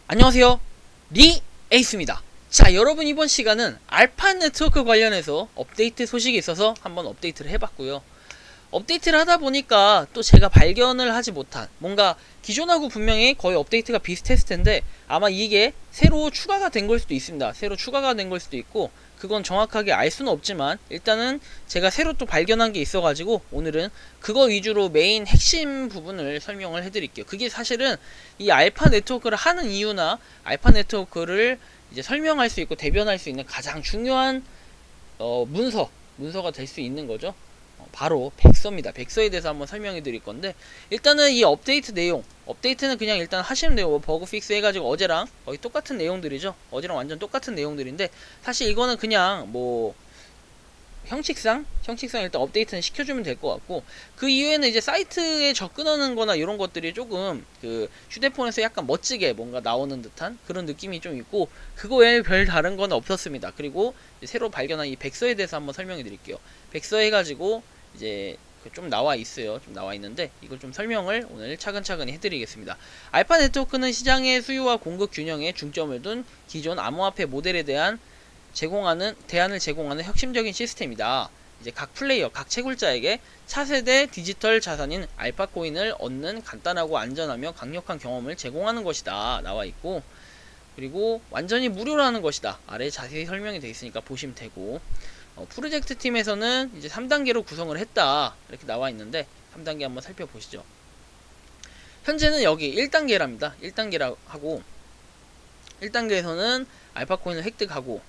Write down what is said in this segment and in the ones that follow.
안녕하세요, 리에이스입니다. 자, 여러분, 이번 시간은 알파 네트워크 관련해서 업데이트 소식이 있어서 한번 업데이트를 해봤고요. 업데이트를 하다 보니까 또 제가 발견을 하지 못한, 뭔가 기존하고 분명히 거의 업데이트가 비슷했을 텐데 아마 이게 새로 추가가 된 걸 수도 있습니다. 새로 추가가 된 걸 수도 있고, 그건 정확하게 알 수는 없지만 일단은 제가 새로 또 발견한 게 있어가지고 오늘은 그거 위주로 메인 핵심 부분을 설명을 해드릴게요. 그게 사실은 이 알파 네트워크를 하는 이유나 알파 네트워크를 이제 설명할 수 있고 대변할 수 있는 가장 중요한 문서가 될 수 있는 거죠. 바로 백서입니다. 백서에 대해서 한번 설명해 드릴 건데, 일단은 이 업데이트 내용, 업데이트는 그냥 일단 하시면 돼요. 버그 픽스 해가지고 어제랑 거의 똑같은 내용들이죠. 어제랑 완전 똑같은 내용들인데, 사실 이거는 그냥 뭐 형식상 일단 업데이트는 시켜주면 될 것 같고, 그 이후에는 이제 사이트에 접근하는 거나 이런 것들이 조금 그 휴대폰에서 약간 멋지게 뭔가 나오는 듯한 그런 느낌이 좀 있고, 그거 외에 별 다른 건 없었습니다. 그리고 새로 발견한 이 백서에 대해서 한번 설명해 드릴게요. 백서 해가지고 이제 좀 나와 있어요. 좀 나와 있는데 이걸 좀 설명을 오늘 차근차근히 해드리겠습니다. 알파 네트워크는 시장의 수요와 공급 균형에 중점을 둔 기존 암호화폐 모델에 대한 대안을 제공하는 혁신적인 시스템이다. 이제 각 플레이어, 각 채굴자에게 차세대 디지털 자산인 알파코인을 얻는 간단하고 안전하며 강력한 경험을 제공하는 것이다. 나와 있고, 그리고 완전히 무료라는 것이다. 아래에 자세히 설명이 되어 있으니까 보시면 되고, 프로젝트 팀에서는 이제 3단계로 구성을 했다. 이렇게 나와 있는데 3단계 한번 살펴보시죠. 현재는 여기 1단계랍니다. 1단계라 하고, 1단계에서는 알파코인을 획득하고,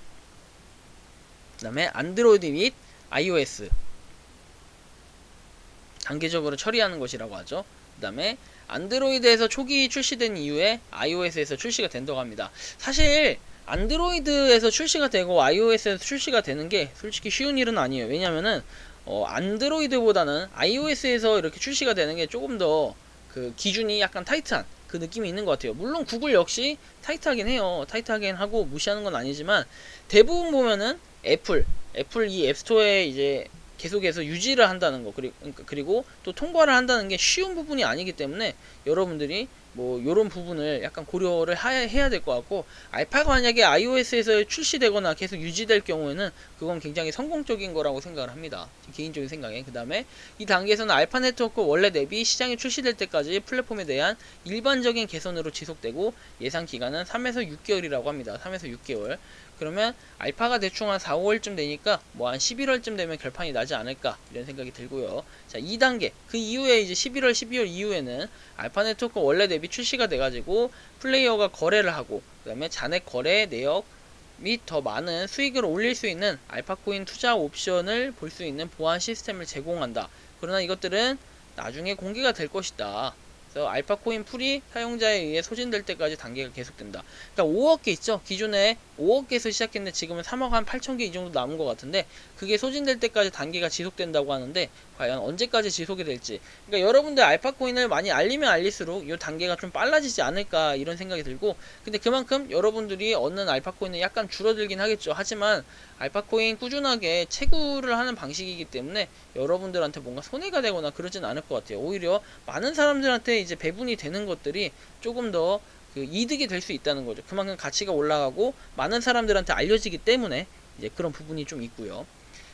그 다음에 안드로이드 및 iOS 단계적으로 처리하는 것이라고 하죠. 그 다음에 안드로이드에서 초기 출시된 이후에 iOS에서 출시가 된다고 합니다. 사실 안드로이드에서 출시가 되고 iOS에서 출시가 되는 게 솔직히 쉬운 일은 아니에요. 왜냐면은 안드로이드보다는 iOS에서 이렇게 출시가 되는 게 조금 더 그 기준이 약간 타이트한 그 느낌이 있는 것 같아요. 물론 구글 역시 타이트하긴 해요. 타이트하긴 하고 무시하는 건 아니지만, 대부분 보면은 애플 이 앱스토어에 이제 계속해서 유지를 한다는 거, 그리고 또 통과를 한다는 게 쉬운 부분이 아니기 때문에 여러분들이 뭐 요런 부분을 약간 고려를 해야 될 것 같고, 알파가 만약에 iOS에서 출시되거나 계속 유지될 경우에는 그건 굉장히 성공적인 거라고 생각을 합니다. 개인적인 생각에. 그 다음에 이 단계에서는 알파 네트워크 원래 앱이 시장에 출시될 때까지 플랫폼에 대한 일반적인 개선으로 지속되고, 예상 기간은 3에서 6개월이라고 합니다. 3에서 6개월. 그러면 알파가 대충 한 4, 5월쯤 되니까 뭐 한 11월쯤 되면 결판이 나지 않을까 이런 생각이 들고요. 자, 2단계 그 이후에 이제 11월, 12월 이후에는 알파 네트워크 원래 앱이 출시가 돼가지고 플레이어가 거래를 하고, 그 다음에 잔액 거래 내역 및 더 많은 수익을 올릴 수 있는 알파코인 투자 옵션을 볼 수 있는 보안 시스템을 제공한다. 그러나 이것들은 나중에 공개가 될 것이다. 그래서 알파코인 풀이 사용자에 의해 소진될 때까지 단계가 계속된다. 그러니까 5억 개 있죠. 기존에 5억 개에서 시작했는데 지금은 3억 한 8천 개 이 정도 남은 것 같은데, 그게 소진될 때까지 단계가 지속된다고 하는데 과연 언제까지 지속이 될지. 그러니까 여러분들 알파코인을 많이 알리면 알릴수록 이 단계가 좀 빨라지지 않을까 이런 생각이 들고, 근데 그만큼 여러분들이 얻는 알파코인은 약간 줄어들긴 하겠죠. 하지만 알파코인 꾸준하게 채굴을 하는 방식이기 때문에 여러분들한테 뭔가 손해가 되거나 그러진 않을 것 같아요. 오히려 많은 사람들한테 이제 배분이 되는 것들이 조금 더 그 이득이 될 수 있다는 거죠. 그만큼 가치가 올라가고 많은 사람들한테 알려지기 때문에 이제 그런 부분이 좀 있고요.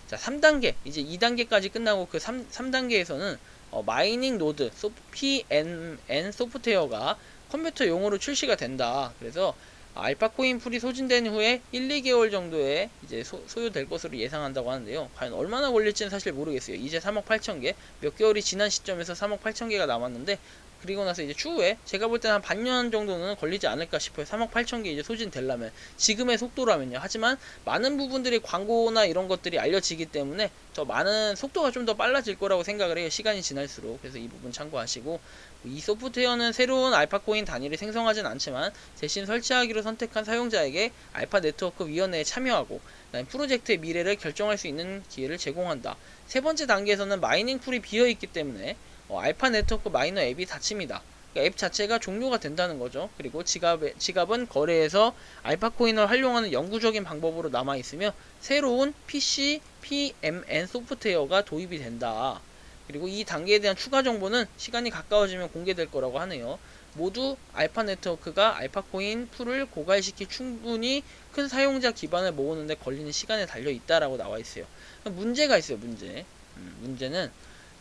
자, 3단계 이제 2단계까지 끝나고 그 3단계에서는 마이닝 노드 PNN 소프트웨어가 컴퓨터용으로 출시가 된다. 그래서 알파코인 풀이 소진된 후에 1, 2개월 정도에 이제 소요될 것으로 예상한다고 하는데요. 과연 얼마나 걸릴지는 사실 모르겠어요. 이제 3억 8천 개, 몇 개월이 지난 시점에서 3억 8천 개가 남았는데, 그리고 나서 이제 추후에 제가 볼 때는 한 반년 정도는 걸리지 않을까 싶어요. 3억 8천 개 이제 소진되려면, 지금의 속도라면요. 하지만 많은 부분들이 광고나 이런 것들이 알려지기 때문에 더 많은 속도가 좀 더 빨라질 거라고 생각을 해요. 시간이 지날수록. 그래서 이 부분 참고하시고, 이 소프트웨어는 새로운 알파코인 단위를 생성하진 않지만 대신 설치하기로 선택한 사용자에게 알파 네트워크 위원회에 참여하고 프로젝트의 미래를 결정할 수 있는 기회를 제공한다. 세 번째 단계에서는 마이닝 풀이 비어있기 때문에 알파 네트워크 마이너 앱이 닫힙니다. 그러니까 앱 자체가 종료가 된다는 거죠. 그리고 지갑은 거래에서 알파코인을 활용하는 영구적인 방법으로 남아있으며 새로운 PC, PMN 소프트웨어가 도입이 된다. 그리고 이 단계에 대한 추가 정보는 시간이 가까워지면 공개될 거라고 하네요. 모두 알파 네트워크가 알파코인 풀을 고갈시킬 충분히 큰 사용자 기반을 모으는데 걸리는 시간에 달려 있다라고 나와 있어요. 문제가 있어요. 문제는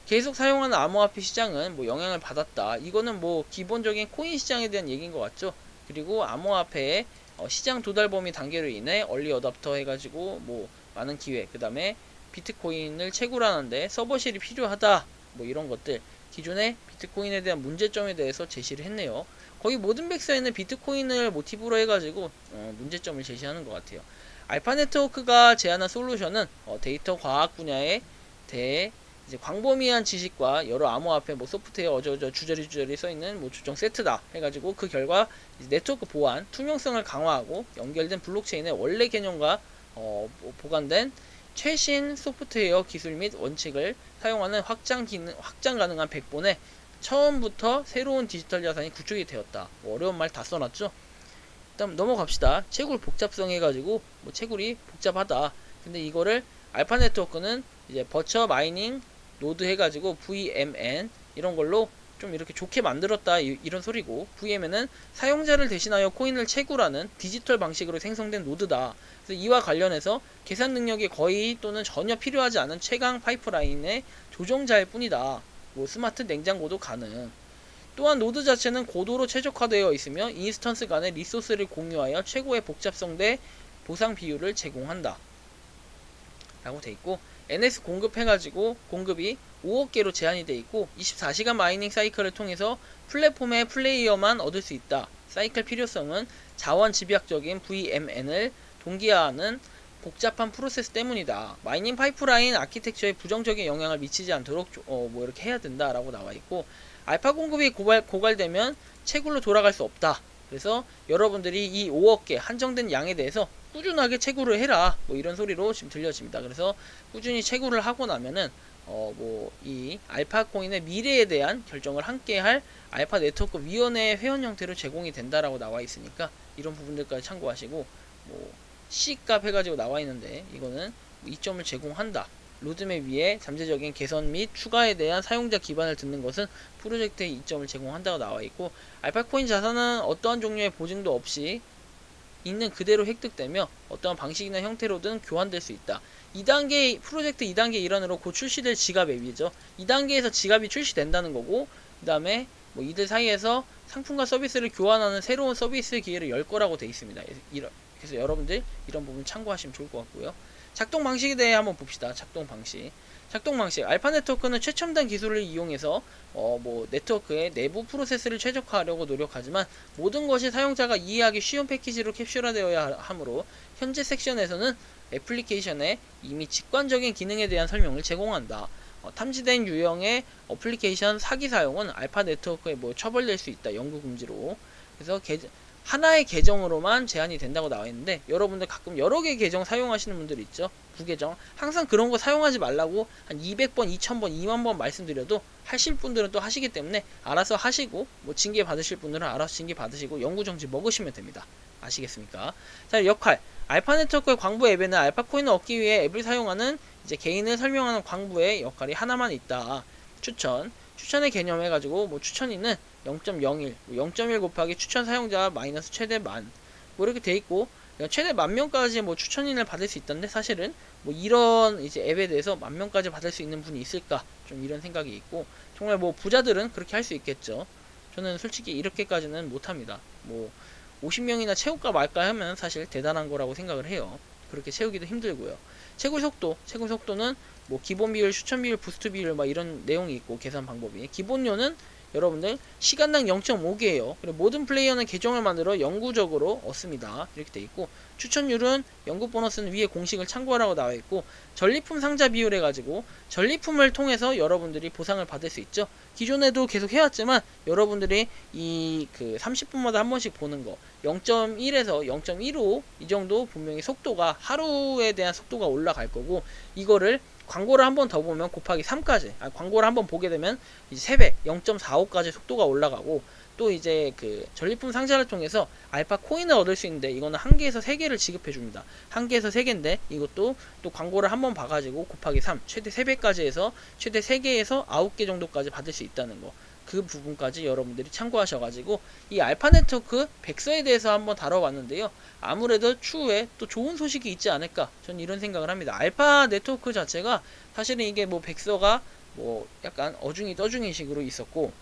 계속 사용하는 암호화폐 시장은 뭐 영향을 받았다. 이거는 뭐 기본적인 코인 시장에 대한 얘기인 것 같죠. 그리고 암호화폐의 시장 도달 범위 단계로 인해 얼리 어답터 해가지고 뭐 많은 기회, 그 다음에 비트코인을 채굴하는데 서버실이 필요하다, 뭐 이런 것들, 기존의 비트코인에 대한 문제점에 대해서 제시를 했네요. 거의 모든 백서에는 비트코인을 모티브로 해가지고 문제점을 제시하는 것 같아요. 알파 네트워크가 제안한 솔루션은 데이터 과학 분야의 이제 광범위한 지식과 여러 암호화폐, 뭐 소프트웨어 어저저 주저리 써있는 뭐 주정 세트다 해가지고 그 결과 네트워크 보안, 투명성을 강화하고 연결된 블록체인의 원래 개념과 보관된 최신 소프트웨어 기술 및 원칙을 사용하는 확장 가능한 백본에 처음부터 새로운 디지털 자산이 구축이 되었다. 뭐 어려운 말 다 써놨죠? 일단 넘어갑시다. 채굴 복잡성 해가지고 뭐 채굴이 복잡하다. 근데 이거를 알파 네트워크는 이제 버처 마이닝 노드 해가지고 VMN 이런 걸로 좀 이렇게 좋게 만들었다, 이런 소리고, VMN은 사용자를 대신하여 코인을 채굴하는 디지털 방식으로 생성된 노드다. 그래서 이와 관련해서 계산 능력이 거의 또는 전혀 필요하지 않은 최강 파이프라인의 조종자일 뿐이다. 뭐 스마트 냉장고도 가능. 또한 노드 자체는 고도로 최적화되어 있으며 인스턴스 간의 리소스를 공유하여 최고의 복잡성대 보상 비율을 제공한다 라고 돼 있고, NS 공급해가지고 공급이 5억 개로 제한이 돼 있고 24시간 마이닝 사이클을 통해서 플랫폼의 플레이어만 얻을 수 있다. 사이클 필요성은 자원 집약적인 VMN을 동기화하는 복잡한 프로세스 때문이다. 마이닝 파이프라인 아키텍처에 부정적인 영향을 미치지 않도록 뭐 이렇게 해야 된다라고 나와 있고, 알파 공급이 고갈되면 채굴로 돌아갈 수 없다. 그래서 여러분들이 이 5억 개 한정된 양에 대해서 꾸준하게 채굴을 해라, 뭐 이런 소리로 지금 들려집니다. 그래서 꾸준히 채굴을 하고 나면은 뭐 이 알파 코인의 미래에 대한 결정을 함께 할 알파 네트워크 위원회 회원 형태로 제공이 된다라고 나와 있으니까 이런 부분들까지 참고하시고, 뭐 C값 해가지고 나와 있는데 이거는 이점을 제공한다. 로드맵 위에 잠재적인 개선 및 추가에 대한 사용자 기반을 듣는 것은 프로젝트의 이점을 제공한다고 나와 있고, 알파코인 자산은 어떠한 종류의 보증도 없이 있는 그대로 획득되며 어떠한 방식이나 형태로든 교환될 수 있다. 2단계 프로젝트 2단계 일환으로 곧 출시될 지갑 앱이죠. 2단계에서 지갑이 출시된다는 거고, 그 다음에 뭐 이들 사이에서 상품과 서비스를 교환하는 새로운 서비스 기회를 열 거라고 되어 있습니다. 그래서 여러분들 이런 부분 참고하시면 좋을 것 같고요. 작동 방식에 대해 한번 봅시다. 작동 방식. 알파 네트워크는 최첨단 기술을 이용해서 뭐 네트워크의 내부 프로세스를 최적화하려고 노력하지만 모든 것이 사용자가 이해하기 쉬운 패키지로 캡슐화되어야 하므로 현재 섹션에서는 애플리케이션의 이미 직관적인 기능에 대한 설명을 제공한다. 탐지된 유형의 어플리케이션 사기 사용은 알파 네트워크에 뭐 처벌될 수 있다. 영구 금지로. 그래서 하나의 계정으로만 제한이 된다고 나와 있는데, 여러분들 가끔 여러 개 계정 사용하시는 분들 있죠. 부계정. 항상 그런 거 사용하지 말라고 한 200번, 2000번, 2만번 말씀드려도 하실 분들은 또 하시기 때문에 알아서 하시고, 뭐 징계 받으실 분들은 알아서 징계 받으시고 영구정지 먹으시면 됩니다. 아시겠습니까? 자, 역할. 알파 네트워크의 광부 앱에는 알파 코인을 얻기 위해 앱을 사용하는 이제 개인을 설명하는 광부의 역할이 하나만 있다. 추천의 개념 해가지고 뭐 추천인은 0.01, 0.1 곱하기 추천 사용자 마이너스 최대 만, 뭐 이렇게 돼 있고, 최대 10,000명까지 뭐 추천인을 받을 수 있던데, 사실은 뭐 이런 이제 앱에 대해서 10,000명까지 받을 수 있는 분이 있을까, 좀 이런 생각이 있고, 정말 뭐 부자들은 그렇게 할 수 있겠죠. 저는 솔직히 이렇게까지는 못합니다. 뭐 50명이나 채울까 말까 하면 사실 대단한 거라고 생각을 해요. 그렇게 채우기도 힘들고요. 채굴 속도는 뭐 기본 비율, 추천 비율, 부스트 비율 막 이런 내용이 있고, 계산 방법이. 기본료는 여러분들 시간당 0.5개예요. 그리고 모든 플레이어는 계정을 만들어 영구적으로 얻습니다. 이렇게 돼 있고, 추천율은 연구 보너스는 위에 공식을 참고하라고 나와 있고, 전리품 상자 비율 해가지고 전리품을 통해서 여러분들이 보상을 받을 수 있죠. 기존에도 계속 해왔지만 여러분들이 이 30분마다 한 번씩 보는 거 0.1에서 0.15 이 정도 분명히 속도가, 하루에 대한 속도가 올라갈 거고, 이거를 광고를 한 번 더 보면 곱하기 3까지, 광고를 한 번 보게 되면 이제 3배 0.45까지 속도가 올라가고, 또 이제 전리품 상자를 통해서 알파 코인을 얻을 수 있는데, 이거는 1개에서 3개를 지급해 줍니다. 1개에서 3개인데 이것도 또 광고를 한 번 봐가지고 곱하기 3, 최대 3배까지 해서 최대 3개에서 9개 정도까지 받을 수 있다는 거. 그 부분까지 여러분들이 참고하셔가지고 이 알파 네트워크 백서에 대해서 한번 다뤄봤는데요. 아무래도 추후에 또 좋은 소식이 있지 않을까, 저는 이런 생각을 합니다. 알파 네트워크 자체가 사실은 이게 뭐 백서가 뭐 약간 어중이 떠중이 식으로 있었고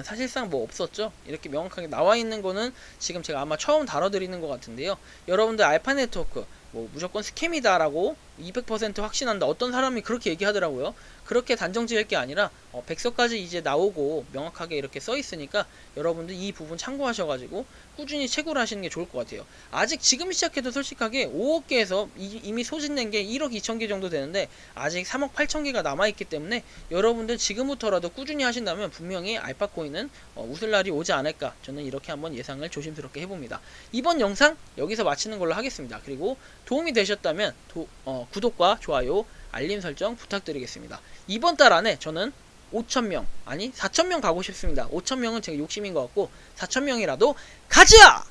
사실상 뭐 없었죠. 이렇게 명확하게 나와 있는 거는 지금 제가 아마 처음 다뤄드리는 것 같은데요. 여러분들 알파 네트워크 뭐 무조건 스캠이다라고 200% 확신한다, 어떤 사람이 그렇게 얘기하더라고요. 그렇게 단정 지을 게 아니라 백서까지 이제 나오고 명확하게 이렇게 써 있으니까 여러분들 이 부분 참고하셔가지고 꾸준히 채굴 하시는 게 좋을 것 같아요. 아직 지금 시작해도 솔직하게 5억 개에서 이미 소진된 게 1억 2천 개 정도 되는데 아직 3억 8천 개가 남아있기 때문에 여러분들 지금부터라도 꾸준히 하신다면 분명히 알파코인은 웃을 날이 오지 않을까, 저는 이렇게 한번 예상을 조심스럽게 해봅니다. 이번 영상 여기서 마치는 걸로 하겠습니다. 그리고 도움이 되셨다면 구독과 좋아요, 알림 설정 부탁드리겠습니다. 이번 달 안에 저는 5,000명, 아니 4,000명 가고 싶습니다. 5,000명은 제가 욕심인 것 같고 4,000명이라도 가자!